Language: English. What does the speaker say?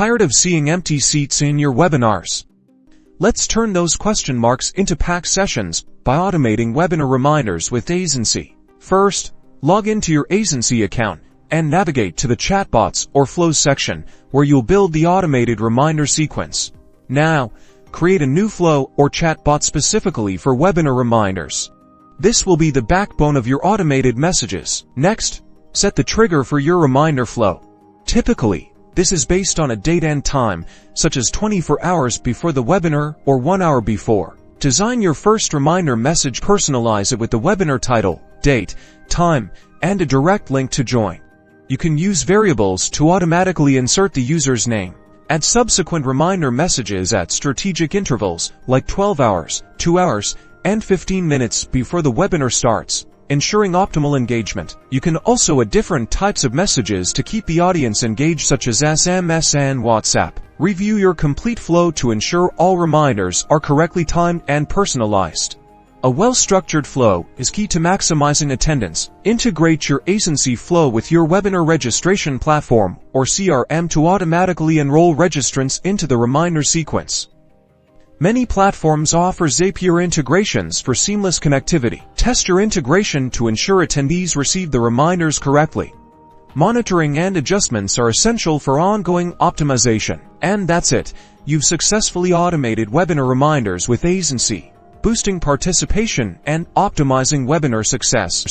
Tired of seeing empty seats in your webinars? Let's turn those question marks into packed sessions by automating webinar reminders with Aisensy. First, log into your Aisensy account and navigate to the Chatbots or Flows section where you'll build the automated reminder sequence. Now, create a new flow or chatbot specifically for webinar reminders. This will be the backbone of your automated messages. Next, set the trigger for your reminder flow. Typically, this is based on a date and time, such as 24 hours before the webinar or 1 hour before. Design your first reminder message, personalize it with the webinar title, date, time, and a direct link to join. You can use variables to automatically insert the user's name. Add subsequent reminder messages at strategic intervals, like 12 hours, 2 hours, and 15 minutes before the webinar starts, ensuring optimal engagement. You can also add different types of messages to keep the audience engaged, such as SMS and WhatsApp. Review your complete flow to ensure all reminders are correctly timed and personalized. A well-structured flow is key to maximizing attendance. Integrate your Aisensy flow with your webinar registration platform or CRM to automatically enroll registrants into the reminder sequence. Many platforms offer Zapier integrations for seamless connectivity. Test your integration to ensure attendees receive the reminders correctly. Monitoring and adjustments are essential for ongoing optimization. And that's it. You've successfully automated webinar reminders with Aisensy, boosting participation and optimizing webinar success.